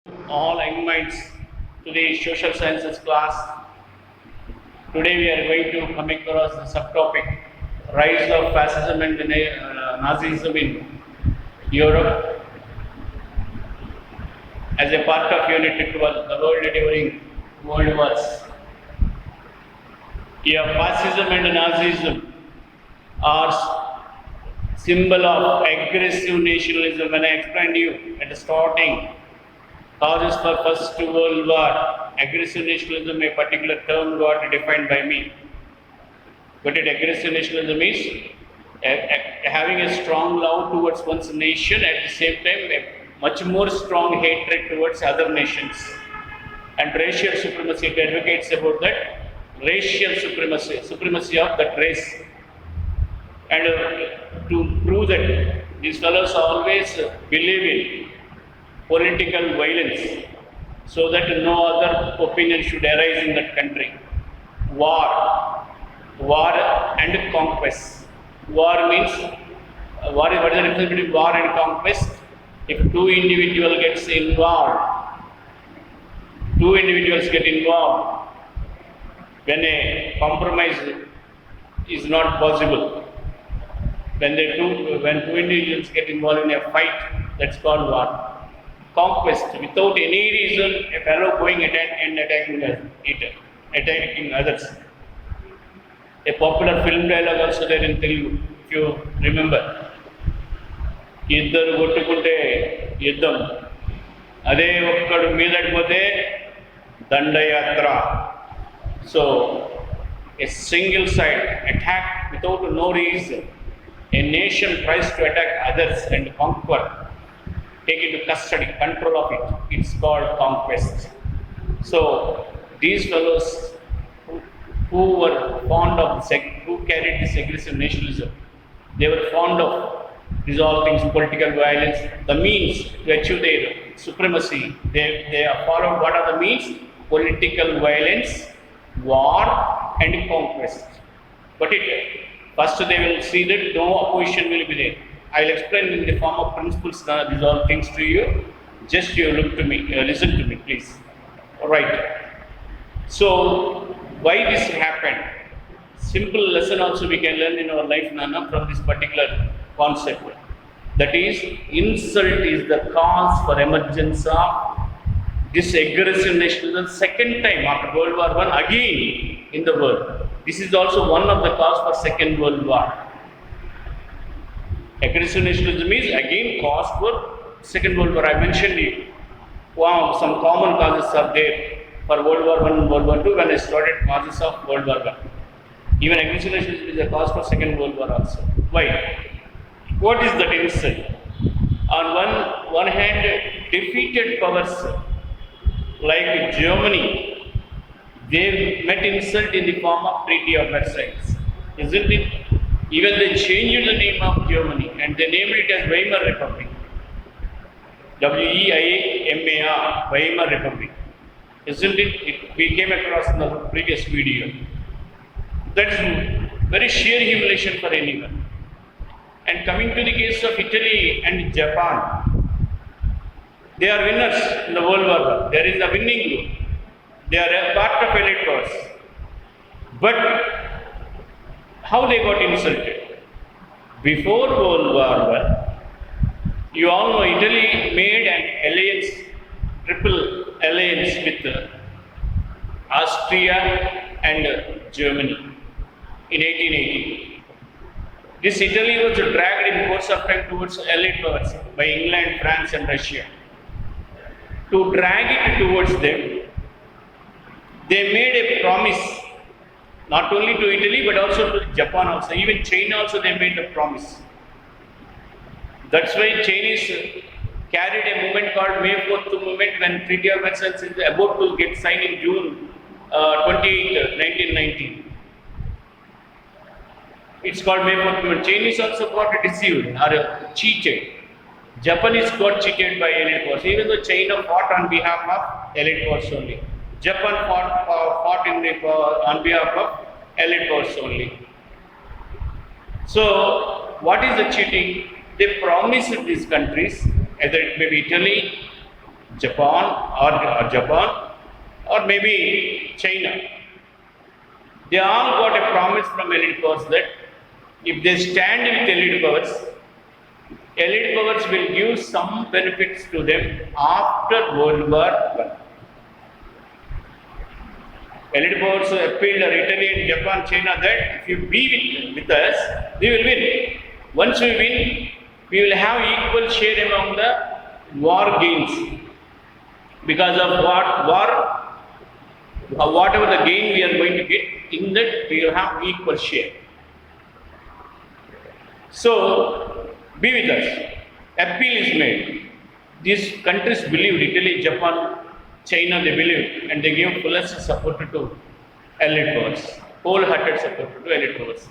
all young minds to the social sciences class. Today we are going to come across the subtopic rise of fascism and Nazism in Europe as a part of Unit 12, the world during World Wars. Yeah, fascism and Nazism are symbol of aggressive nationalism. When I explained to you at the starting, causes for First World War, aggressive nationalism, a particular term got defined by me. But aggressive nationalism is having a strong love towards one's nation, at the same time a much more strong hatred towards other nations. And racial supremacy, it advocates about that racial supremacy of that race. And to prove that, these fellows always believe in political violence so that no other opinion should arise in that country. War and conquest. War means, what is the difference between war and conquest? If two individuals get involved, when a compromise is not possible, when two individuals get involved in a fight, that's called war. Conquest, without any reason, a fellow going and attacking others. A popular film dialogue also there in Telugu, if you remember. ఇద్దరు కొట్టుకుంటే యుద్ధం, అదే ఒక్కడు మీదడిపోతే దండయాత్ర. So, a single side attack without no reason. A nation tries to attack others and conquer, take into custody, control of it. It's called conquest. So, these fellows who were fond of who carried this aggressive nationalism, they were fond of these all things, political violence, the means to achieve their supremacy. They are followed. What are the means? Political violence, war, and conquest. But first they will see that no opposition will be there. I will explain in the form of principles these all things to you. Just you listen to me, please. All right. So, why this happened? Simple lesson also we can learn in our life, Nana, from this particular concept. That is, insult is the cause for emergence of this aggressive nationalism second time after World War I again in the world. This is also one of the cause for Second World War. Aggressive nationalism is again cause for Second World War. I mentioned it. Wow, some common causes are there for World War I and World War II when I started causes of World War I. Even aggressive nationalism is a cause for Second World War also. Why? What is that insult? On one hand, defeated powers like Germany, they met insult in the form of Treaty of Versailles, isn't it? Even they changed the name of Germany and they named it as Weimar Republic. WEIMAR, Weimar Republic, isn't it? We came across in the previous video. That's very sheer humiliation for anyone. And coming to the case of Italy and Japan, they are winners in the World War I. There is a winning group. They are a part of elite powers. But how they got insulted? Before World War I, you all know Italy made an alliance, triple alliance with Austria and Germany in 1880. This Italy was dragged in course of time towards allied powers by England, France and Russia. To drag it towards them, they made a promise, not only to Italy but also to Japan also. Even China also they made a promise. That's why Chinese carried a movement called May 4th movement when Treaty of Versailles is about to get signed in June 28, 1919. It's called May 4th movement. Chinese also got deceived or cheated. Japanese got cheated by allied powers. Even though China fought on behalf of allied powers only, Japan fought on behalf of allied powers only. So, what is the cheating? They promised these countries, either it may be Italy, Japan or maybe China. They all got a promise from elite powers that if they stand with elite powers will give some benefits to them after World War I. Elite powers appealed Italy and Japan, China that if you be with us, we will win. Once we win, we will have equal share among the war gains. Because of whatever the gain we are going to get, in that we will have equal share. So, be with us. Appeal is made. These countries believed, Italy, Japan, China, they believed, and they gave fullest support to elite powers, wholehearted support to elite powers.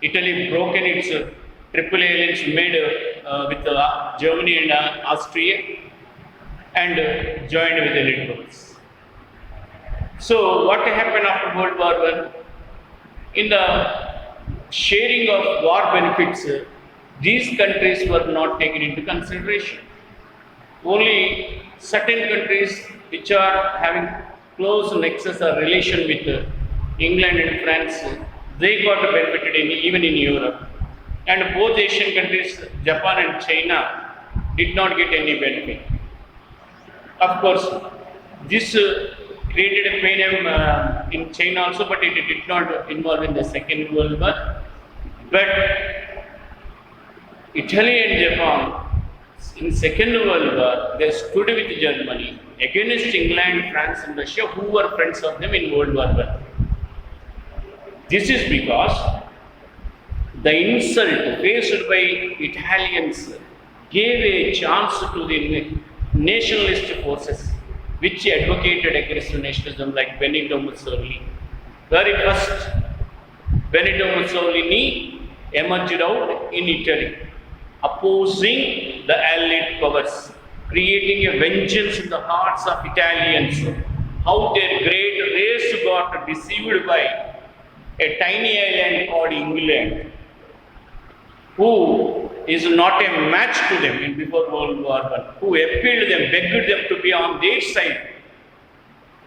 Italy broken its triple alliance made with Germany and Austria, and joined with elite powers. So, what happened after World War I? In the sharing of war benefits, these countries were not taken into consideration. Only certain countries which are having close nexus or relation with England and France, they got benefited even in Europe. And both Asian countries, Japan and China, did not get any benefit. Of course, this created a pain in China also, but it did not involve in the Second World War. But Italy and Japan, in Second World War, they stood with Germany against England, France and Russia, who were friends of them in World War I. This is because the insult faced by Italians gave a chance to the nationalist forces which advocated aggressive nationalism like Benito Mussolini. Very first, Benito Mussolini emerged out in Italy, opposing the Allied powers, creating a vengeance in the hearts of Italians. How their great race got deceived by a tiny island called England, who is not a match to them in before World War I, who appealed them, begged them to be on their side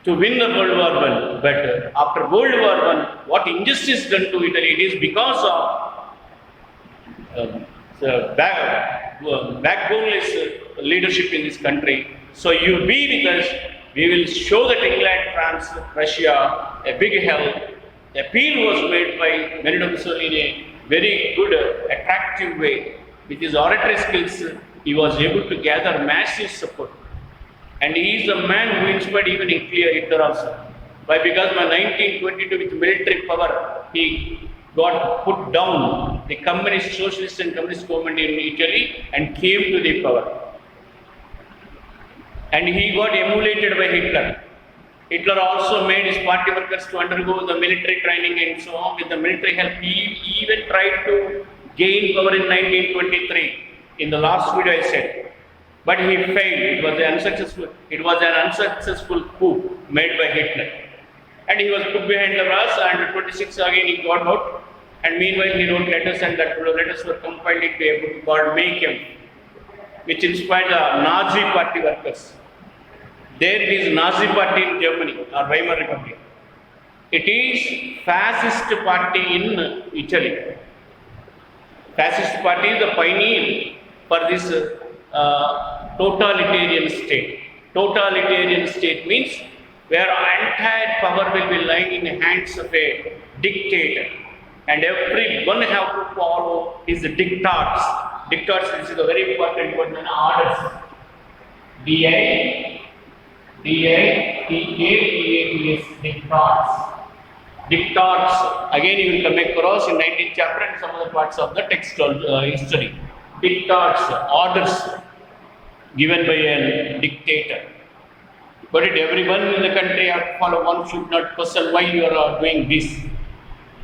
to win the World War I. But after World War I, what injustice done to Italy, it is because of the backboneless leadership in this country. So you be with us, we will show that England, France, Russia a big help. The appeal was made by Benito Mussolini, very good, attractive way. With his oratory skills, he was able to gather massive support. And he is the man who inspired even Hitler also. Why? Because by 1922, with military power, he got put down the communist, socialist and communist government in Italy and came to the power. And he got emulated by Hitler. Hitler also made his party workers to undergo the military training and so on. With the military help, he even tried to gain power in 1923. In the last video I said. But he failed. It was an unsuccessful coup made by Hitler. And he was put behind the bars, and 26 again he got out. And meanwhile he wrote letters, and that letters were compiled into a book called Make Him, which inspired the Nazi party workers. There is Nazi party in Germany, or Weimar Republic. It is fascist party in Italy. Fascist party is the pioneer for this totalitarian state. Totalitarian state means where entire power will be lying in the hands of a dictator, and everyone have to follow his dictats. Dictats, this is a very important word, orders. D-I-T-A-T-A-T-S, dictats. Dictats, again you will come across in 19th chapter and some other parts of the textual history. Dictats, orders given by a dictator. But everyone in the country have to follow. One should not question why you are doing this.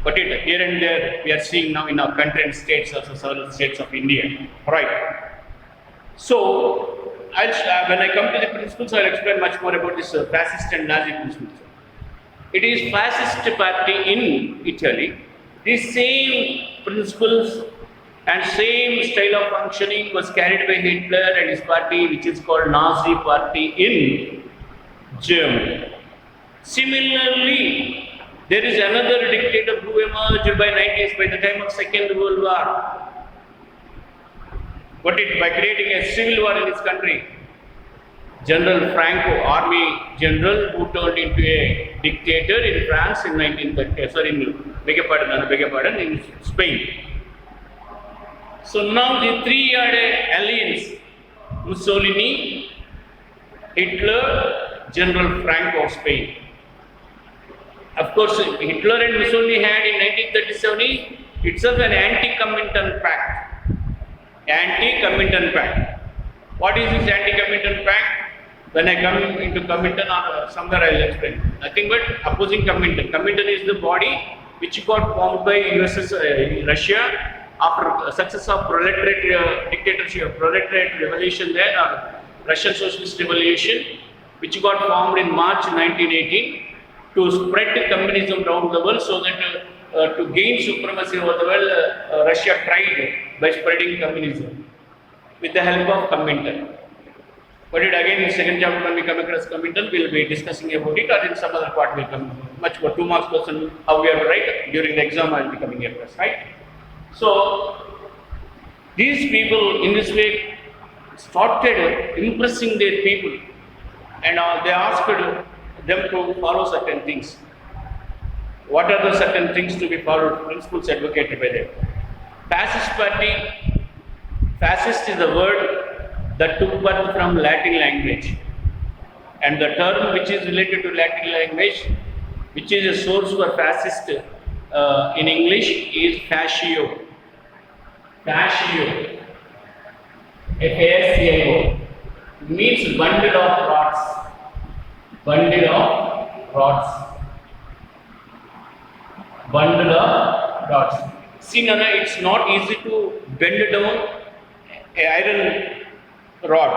But here and there we are seeing now in our country and states, also several states of India. Right. So, when I come to the principles, I will explain much more about this fascist and Nazi principles. It is fascist party in Italy. These same principles And same style of functioning was carried by Hitler and his party, which is called Nazi Party in Germany. Similarly, there is another dictator who emerged by 90s by the time of Second World War. By creating a civil war in his country. General Franco, army general, who turned into a dictator in France in 1930. In Spain. So now the three are aliens: Mussolini, Hitler, General Franco of Spain. Of course, Hitler and Mussolini had in 1937 itself an anti-Comintern pact. Anti-Comintern pact. What is this anti-Comintern pact? When I come into Comintern or somewhere I will explain. Nothing but opposing Comintern. Comintern is the body which got formed by Russia after success of proletariat dictatorship, proletariat revolution there, or Russian Socialist Revolution, which got formed in March 1918 to spread communism around the world, so that to gain supremacy over the world, Russia tried by spreading communism with the help of Comintern. But again, in the second chapter, when we come across Comintern, we will be discussing about it, or in some other part will come much more 2 marks question how we have to write during the exam. I will be coming across, right? So these people in this way started impressing their people, and they asked them to follow certain things. What are the certain things to be followed? Principles advocated by them. Fascist party. Fascist is the word that took birth from Latin language, and the term which is related to Latin language, which is a source for fascist in English, is fascio. Fascio, F-A-S-C-I-O, means bundle of rods. Bundle of rods. Bundle of rods. See, Nana, it's not easy to bend down an iron rod.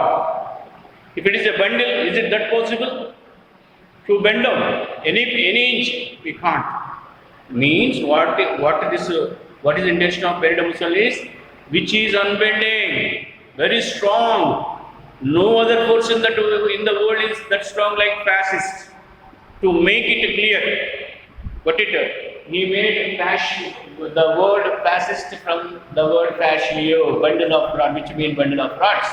If it is a bundle, is it that possible? To bend down any inch, we can't. Means what is the intention of Benito Mussolini is, which is unbending, very strong. No other force in the world is that strong like fascist. To make it clear, he made the word fascist from the word fascio, bundle of rod, which means bundle of rods.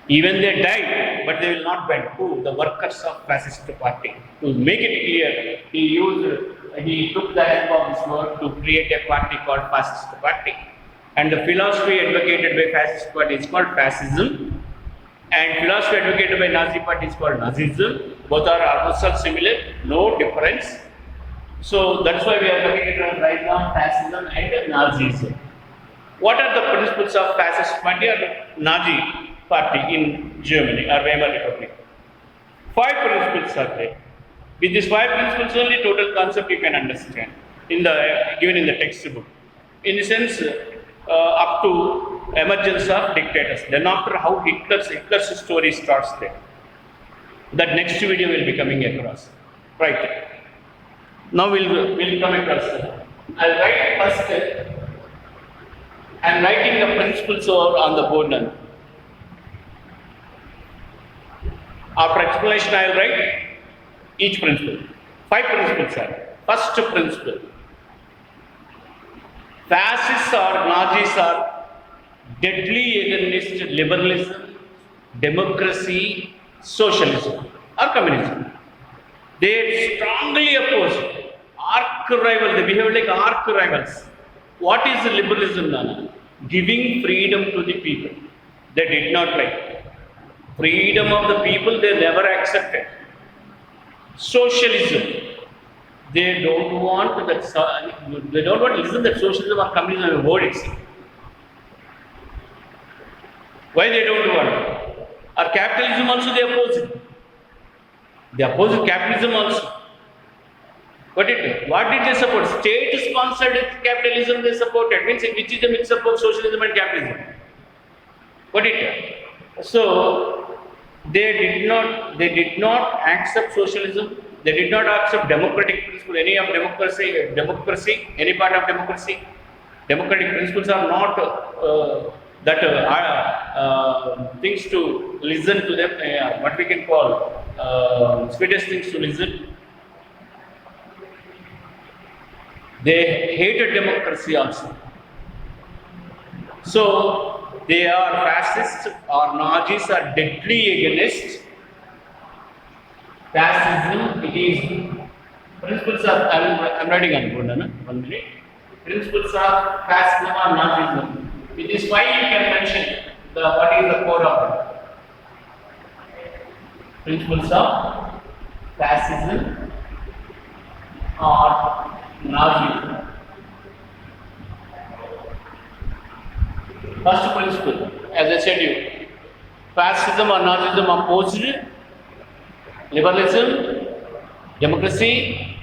Even they died, but they will not bend. Who? The workers of fascist party. To make it clear, he took the help of this word to create a party called fascist party. And the philosophy advocated by fascist party is called fascism, and philosophy advocated by Nazi party is called Nazism. Both are almost similar, no difference. So that's why we are looking at right now fascism and Nazism. What are the principles of fascist party or Nazi party in Germany or Weimar Republic? 5 principles are there. With these 5 principles only, total concept you can understand given in the textbook. In the sense, up to emergence of dictators. Then after how Hitler's story starts there. That next video will be coming across. Right. Now we'll come across. I'll write first. I'm writing the principles over on the board now. After explanation, I will write each principle. 5 principles are. First principle. Fascists or Nazis are deadly against liberalism, democracy, socialism or communism. They strongly oppose arch rivals. They behave like arch rivals. What is liberalism, Nana? Giving freedom to the people. They did not like. Freedom of the people they never accepted. Socialism. They don't want that. They don't want to listen that socialism or communism is a word itself. Why they don't want? Or capitalism also they oppose it. They oppose capitalism also. What did they support? State-sponsored capitalism they supported. Means which is a mix up of socialism and capitalism. So they did not accept socialism. They did not accept democratic principle, any part of democracy. Democratic principles are not things to listen to them, what we can call sweetest things to listen. They hated democracy also. So they are fascists or Nazis are deadly against fascism. It is principles of, I'm writing on 1 minute. Principles of fascism or Nazism. It is why you can mention what is the core of it. Principles of fascism or Nazism. First principle, as I said you, fascism or Nazism opposed liberalism, democracy,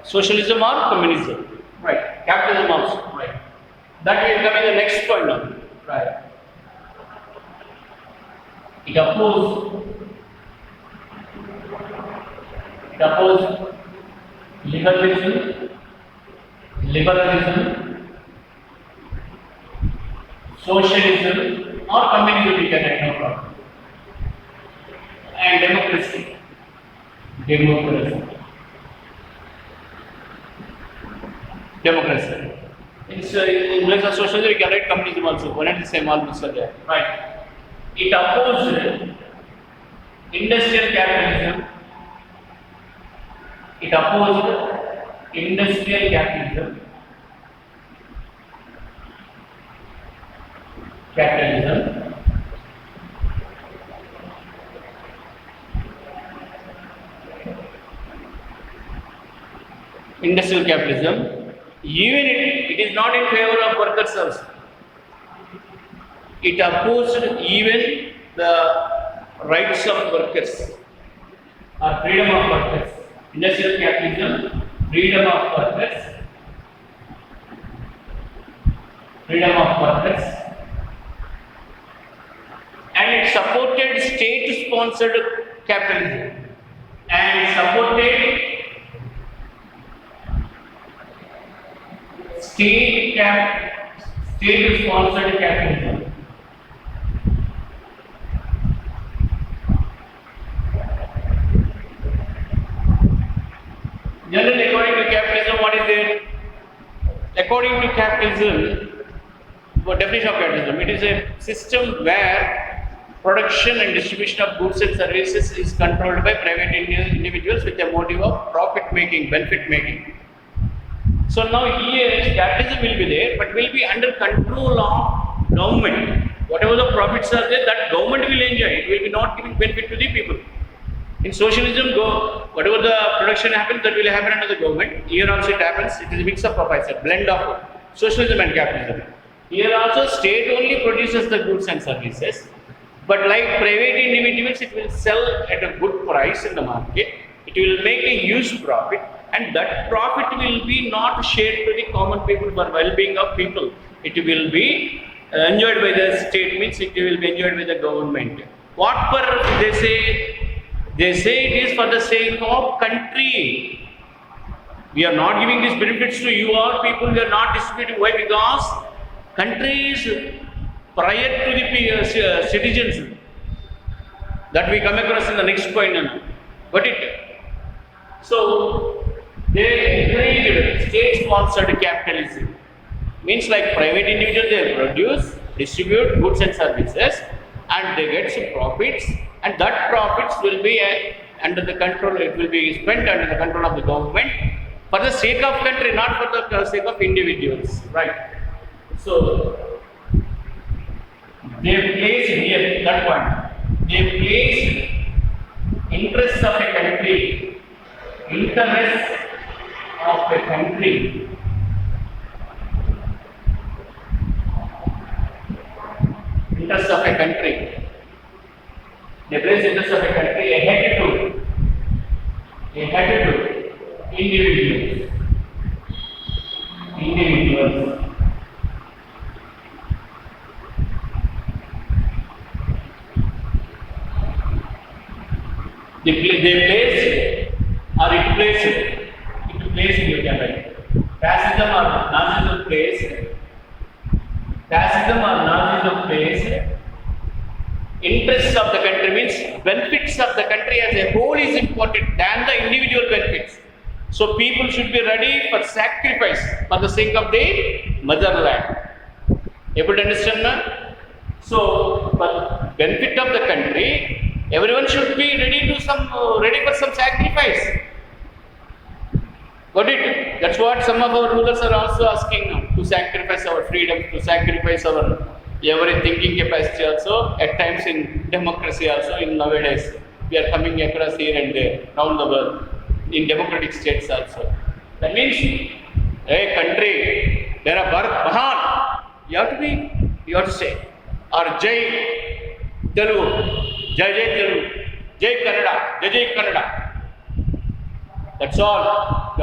socialism or communism. Right. Capitalism also. Right. That will come in the next point now. Right. It opposed liberalism, socialism or communism, we can write, no problem. And democracy. In place of socialism, we can write communism also. One and the same almost are there. Right. It opposed industrial capitalism. It opposed industrial capitalism. Industrial capitalism, even it is not in favor of workers also. It opposed even the rights of workers or freedom of workers. Industrial capitalism, freedom of workers, and it supported state-sponsored capitalism and supported state-sponsored capitalism. Generally, according to capitalism, what is there? According to capitalism, what definition of capitalism? It is a system where production and distribution of goods and services is controlled by private individuals with a motive of profit making, benefit making. So now here capitalism will be there, but will be under control of government. Whatever the profits are there, that government will enjoy. It will be not giving benefit to the people. In socialism, whatever the production happens, that will happen under the government. Here also it happens. It is a mix of, I said, blend of socialism and capitalism. Here also state only produces the goods and services, but like private individuals, it will sell at a good price in the market. It will make a huge profit, and that profit will be not shared to the common people for well-being of people. It will be enjoyed by the state, means it will be enjoyed by the government. What per they say? They say it is for the sake of country. We are not giving these benefits to you or people. We are not distributing. Why? Because country is prior to the citizens. That we come across in the next point. Got it? So they encouraged state-sponsored capitalism. Means like private individuals, they produce, distribute goods and services, and they get some profits. And that profits will be under the control, it will be spent under the control of the government for the sake of country, not for the sake of individuals, right? So, they place here, that point, they place interests of a country, interests of a country, interests of a country. They place interests of a country ahead to individuals. They place or it places, you can write. Fascism or Nazism plays. Interests of the country means benefits of the country as a whole is important than the individual benefits. So people should be ready for sacrifice for the sake of the motherland. Able to understand now? So for benefit of the country, everyone should be ready for some sacrifice. Got it? That's what some of our rulers are also asking now, to sacrifice our freedom, to sacrifice our every thinking capacity also, at times in democracy also, in nowadays. We are coming across here and there, around the world, in democratic states also. That means, hey country, there are Bharat Mahan, you have to say, or Jai Telugu, Jai Telugu, Jai Kannada, Jai Kannada. That's all.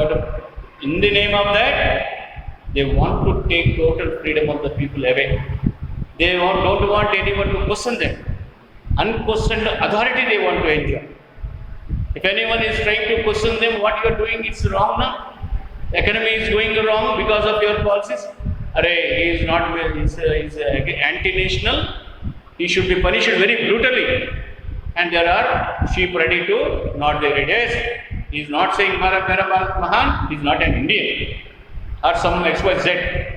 In the name of that, they want to take total freedom of the people away. They don't want anyone to question them. Unquestioned authority they want to enjoy. If anyone is trying to question them, what you are doing, it's wrong now. The economy is going wrong because of your policies. He is anti-national. He should be punished very brutally. And there are sheep ready to nod their head. Yes, he is not saying Bharat Mahan, he is not an Indian or some XYZ.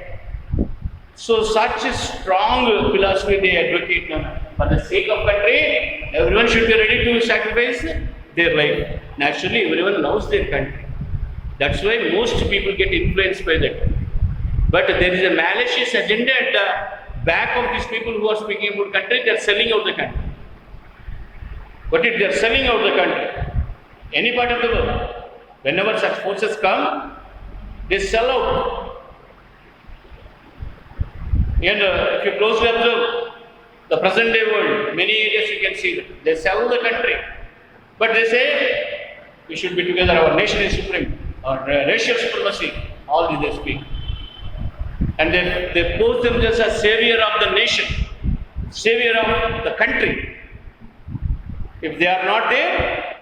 So such a strong philosophy they advocate now. For the sake of country, everyone should be ready to sacrifice their life. Naturally, everyone loves their country. That's why most people get influenced by that. But there is a malicious agenda at the back of these people who are speaking about country. They are selling out the country. But if they are selling out the country, any part of the world, whenever such forces come, they sell out. And if you closely observe the present day world, many areas you can see that they sell the country. But they say, we should be together, our nation is supreme, or racial supremacy, all this they speak. And they pose themselves as savior of the nation, savior of the country. If they are not there,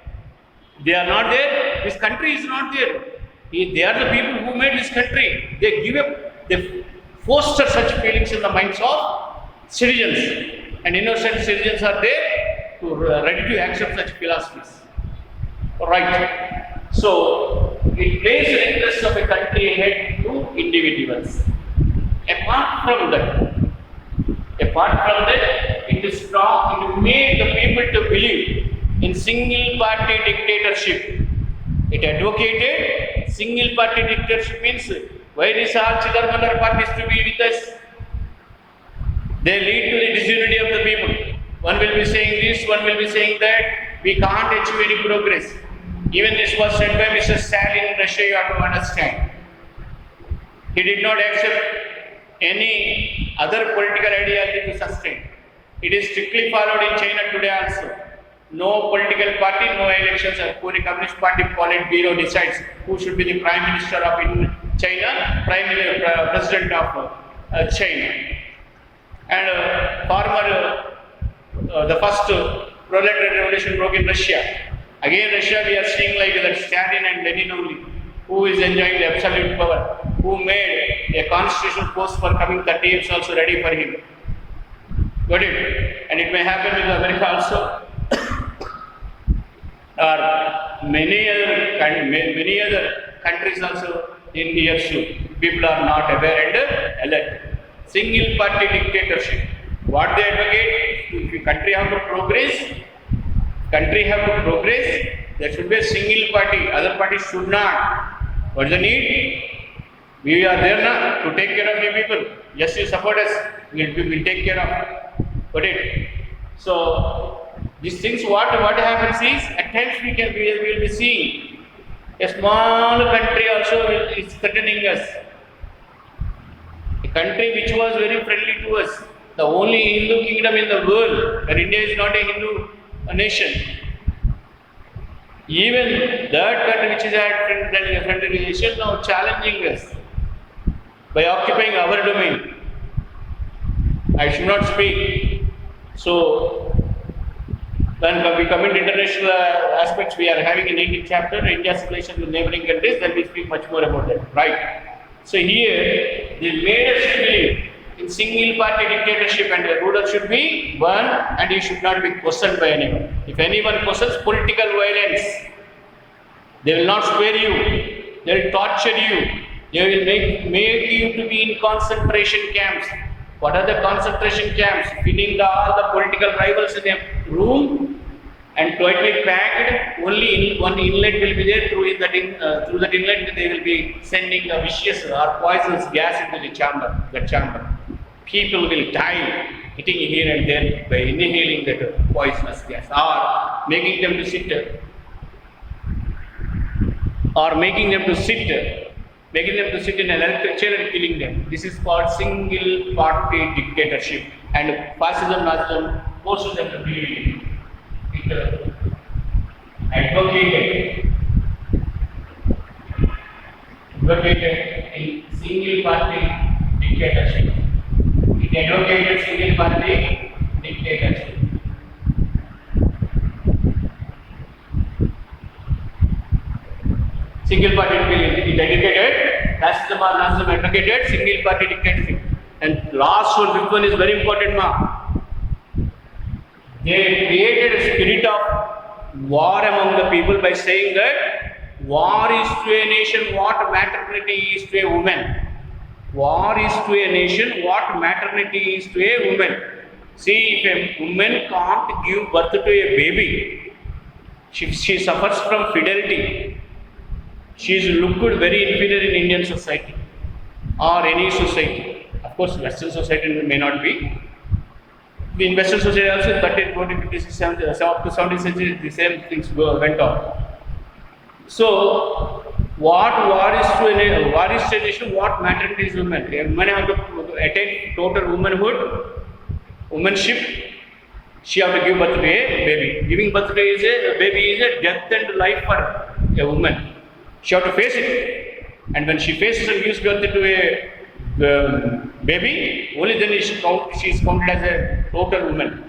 this country is not there. They are the people who made this country. They foster such feelings in the minds of citizens. And innocent citizens are there ready to accept such philosophies. Right. So, it plays the interest of a country ahead to individuals. Apart from that, it is strong, it made the people to believe in single party dictatorship. It advocated single party dictatorship means why is all Chidambaram parties to be with us? They lead to the disunity of the people. One will be saying this, one will be saying that. We can't achieve any progress. Even this was said by Mr. Stalin in Russia, you have to understand. He did not accept any other political ideology to sustain. It is strictly followed in China today also. No political party, no elections. A Communist Party Politburo decides who should be the Prime Minister of China, President of China. And the first proletariat revolution broke in Russia. Again, Russia, we are seeing like that Stalin and Lenin only, who is enjoying the absolute power, who made a constitutional post for coming 30 years also ready for him. Got it? And it may happen with America also. Or many other countries also in near soon. People are not aware and alert. Single party dictatorship. What they advocate, if the country have to progress, there should be a single party. Other parties should not. What's the need? We are there now to take care of you people. Yes, you support us. We'll take care of. Got it? So these things, what happens is, at times we will be seeing a small country also is threatening us. A country which was very friendly to us, the only Hindu kingdom in the world, where India is not a Hindu nation. Even that country which is at friendly relation now challenging us by occupying our domain. I should not speak. So, when we come into international aspects, we are having an 18th chapter, India's relations with neighboring countries, then we speak much more about that, right? So here they made us to believe in single party dictatorship, and the ruler should be one, and he should not be questioned by anyone. If anyone questions political violence, they will not spare you, they will torture you, they will make you to be in concentration camps. What are the concentration camps? Feeding all the political rivals in a room and tightly packed. Only one inlet will be there. Through that inlet they will be sending a vicious or poisonous gas into the chamber. People will die hitting here and there by inhaling that poisonous gas, or making them to sit in an electric chair and killing them. This is called single party dictatorship, and fascism, Nazism forces them to believe in it. It advocated in single party dictatorship. It advocated single party dictatorship. Single party dictatorship. It advocated, fascism or Nazism advocated single party dictatorship. And last one, fifth one is very important, They created a spirit of war among the people by saying that war is to a nation what maternity is to a woman. War is to a nation what maternity is to a woman. See, if a woman can't give birth to a baby, she suffers from fidelity. She is looked very inferior in Indian society or any society. Of course, Western society may not be. In Western society also, 13th, 14th, 15th, 17th, up to 17th century, the same things went on. So, what war is to a nation, what maternity is women? A woman have to attain total womanship. She have to give birth to a baby. Giving birth to a baby is a death and life for a woman. She have to face it, and when she faces and gives birth to a baby, only then she is counted as a total woman.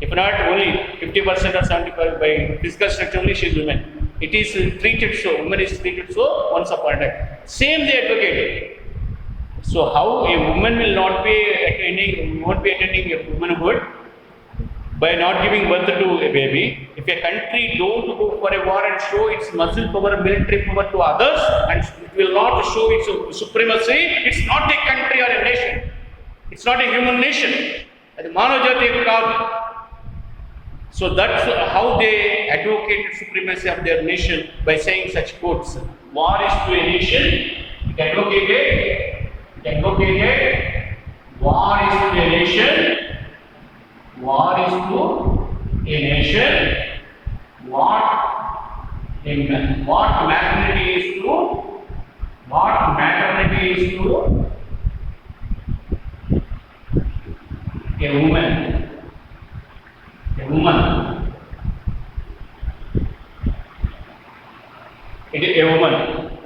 If not, only 50% or 75% by physical structure only she is woman. It is treated so, woman is treated so once upon a time. Same they advocated. So how a woman will not be attaining a womanhood by not giving birth to a baby? If a country don't go for a war and show its muscle power, military power to others, and it will not show its supremacy, it's not a country or a nation. It's not a human nation. So that's how they advocated supremacy of their nation by saying such quotes. War is to a nation. It advocated. War is to a nation. War is to a nation. What maternity is to a woman. It is a woman.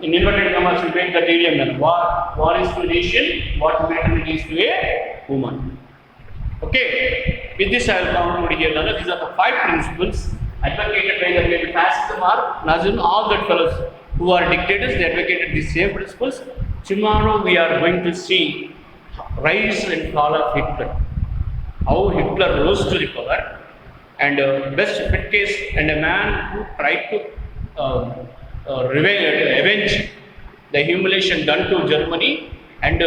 In inverted commas, we make that idiom then. War is to a nation. What maternity is to a woman. Okay. With this, I will conclude here. These are the 5 principles advocated by the maybe fascism or Nazism. All that fellows who are dictators, they advocated these same principles. Tomorrow we are going to see rise and fall of Hitler. How Hitler rose to the power, and best fit case, and a man who tried to avenge the humiliation done to Germany, and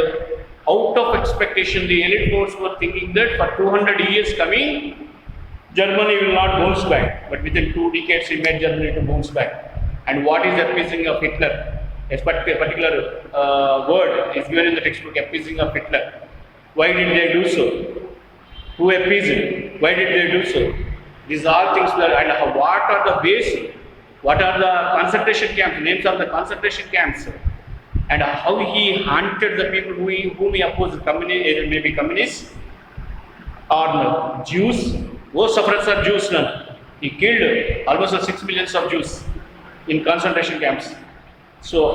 out of expectation, the elite force were thinking that for 200 years coming, Germany will not bounce back. But within 2 decades, he made Germany to bounce back. And what is the appeasing of Hitler? A particular word is given in the textbook, appeasing of Hitler. Why did they do so? Who appeased him? Why did they do so? These are all things that, and what are the ways? What are the concentration camps? Names of the concentration camps? And how he hunted the people whom he opposed, either maybe communists or Jews. Most sufferers are Jews now. He killed almost 6 million of Jews in concentration camps. So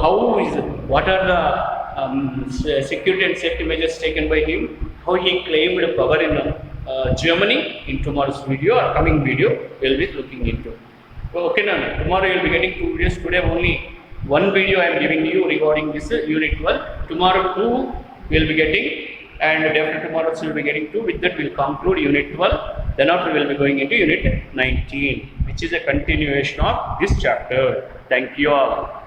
what are the security and safety measures taken by him? How he claimed power in Germany? In tomorrow's video or coming video, we'll be looking into. Okay, now tomorrow you'll be getting 2 videos. Today only one video I am giving you regarding this unit 12. Tomorrow 2 we will be getting, and day after tomorrow we will be getting 2. With that we will conclude unit 12. Then after we will be going into unit 19, which is a continuation of this chapter. Thank you all.